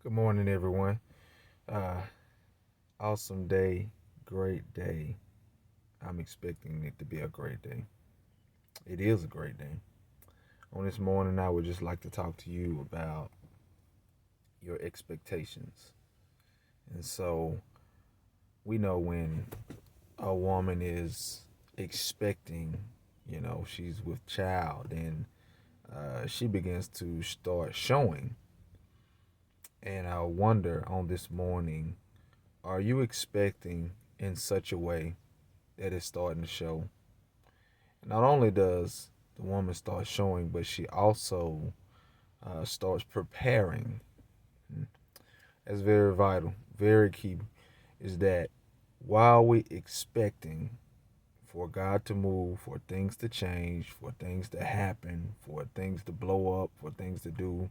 Good morning, everyone. Uh, awesome day, great day. I'm expecting it to be a great day. It is a great day. On this morning, I would just like to talk to you about your expectations. And so, we know when a woman is expecting, she's with child, and she begins to start showing. And I wonder on this morning, are you expecting in such a way that it's starting to show? Not only does the woman start showing, but she also starts preparing. That's very vital, very key. Is that while we expecting for God to move, for things to change, for things to happen, for things to blow up, for things to do,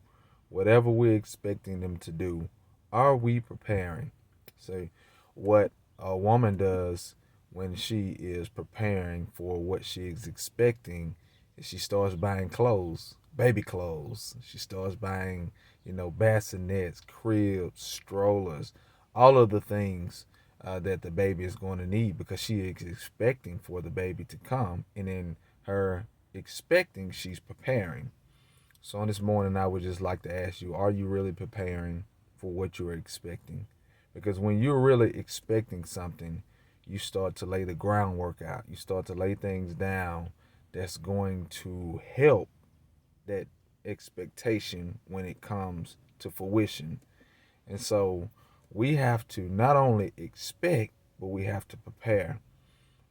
whatever we're expecting them to do, are we preparing? Say, what a woman does when she is preparing for what she is expecting is she starts buying clothes, baby clothes. She starts buying, bassinets, cribs, strollers, all of the things that the baby is going to need because she is expecting for the baby to come. And in her expecting, she's preparing. So on this morning, I would just like to ask you, are you really preparing for what you're expecting? Because when you're really expecting something, you start to lay the groundwork out. You start to lay things down that's going to help that expectation when it comes to fruition. And so we have to not only expect, but we have to prepare.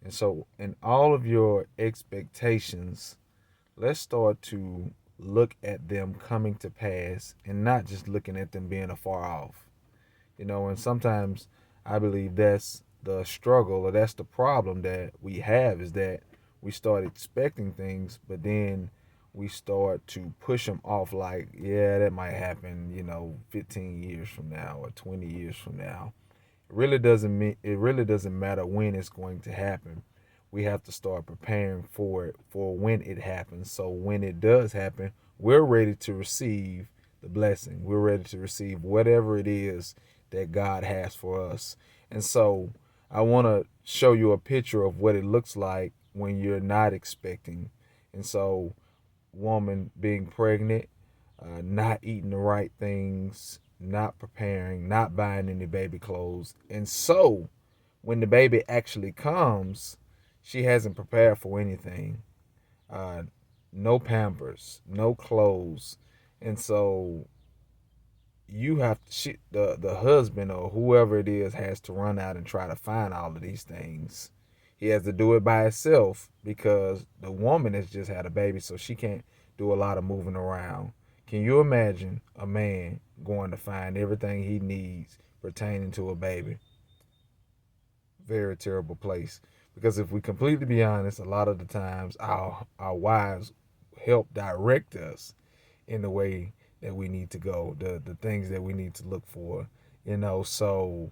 And so, in all of your expectations, let's start to look at them coming to pass and not just looking at them being afar off. And sometimes I believe that's the struggle or that's the problem that we have is that we start expecting things, but then we start to push them off like, yeah, that might happen, 15 years from now or 20 years from now. It really doesn't matter when it's going to happen. We have to start preparing for it for when it happens. So when it does happen, we're ready to receive the blessing. We're ready to receive whatever it is that God has for us. And so I want to show you a picture of what it looks like when you're not expecting. And so, woman being pregnant, not eating the right things, not preparing, not buying any baby clothes. And so, when the baby actually comes, she hasn't prepared for anything. Uh, no pampers, no clothes. And so the husband or whoever it is has to run out and try to find all of these things. He has to do it by himself because the woman has just had a baby, so she can't do a lot of moving around. Can you imagine a man going to find everything he needs pertaining to a baby? Very terrible place. Because if we completely be honest, a lot of the times our wives help direct us in the way that we need to go, the things that we need to look for. So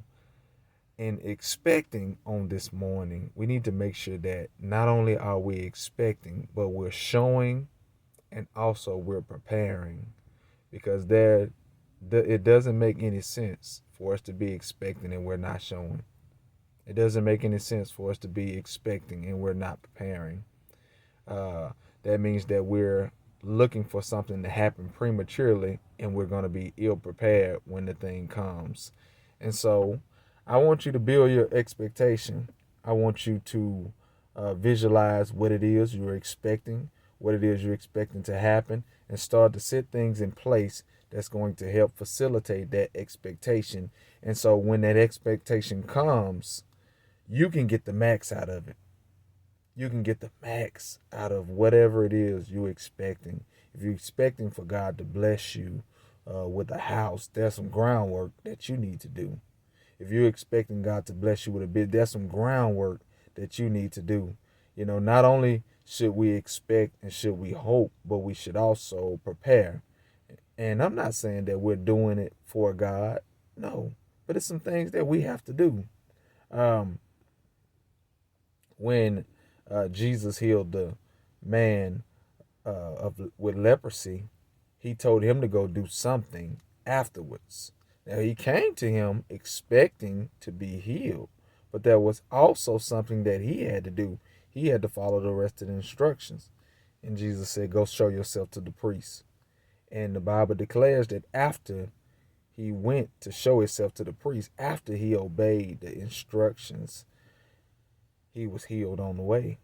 in expecting on this morning, we need to make sure that not only are we expecting, but we're showing and also we're preparing because it doesn't make any sense for us to be expecting and we're not showing. It doesn't make any sense for us to be expecting and we're not preparing. Uh, that means that we're looking for something to happen prematurely and we're going to be ill prepared when the thing comes. And so I want you to build your expectation. I want you to visualize what it is you're expecting, what it is you're expecting to happen, and start to set things in place that's going to help facilitate that expectation. And so when that expectation comes, you can get the max out of it. You can get the max out of whatever it is you're expecting. If you're expecting for God to bless you with a house, there's some groundwork that you need to do. If you're expecting God to bless you with a bit, there's some groundwork that you need to do. Not only should we expect and should we hope, but we should also prepare. And I'm not saying that we're doing it for God. No, but it's some things that we have to do. Um, when Jesus healed the man with leprosy, he told him to go do something afterwards. Now, he came to him expecting to be healed, but there was also something that he had to do. He had to follow the rest of the instructions. And Jesus said, go show yourself to the priest. And the Bible declares that after he went to show himself to the priest, after he obeyed the instructions, he was healed on the way.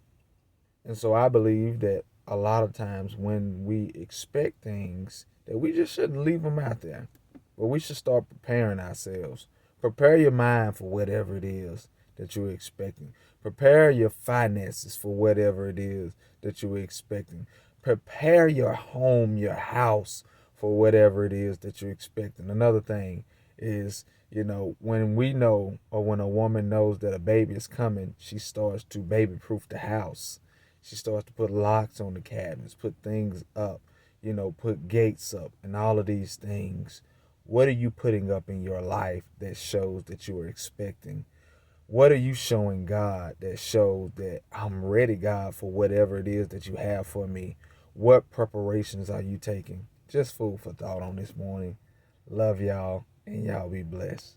And so I believe that a lot of times when we expect things, that we just shouldn't leave them out there. But we should start preparing ourselves. Prepare your mind for whatever it is that you're expecting. Prepare your finances for whatever it is that you're expecting. Prepare your home, your house for whatever it is that you're expecting. Another thing is, when we know, or when a woman knows that a baby is coming, she starts to baby proof the house. She starts to put locks on the cabinets, put things up, put gates up, and all of these things. What are you putting up in your life that shows that you are expecting? What are you showing God that shows that I'm ready, God, for whatever it is that you have for me? What preparations are you taking? Just food for thought on this morning. Love y'all, and y'all be blessed.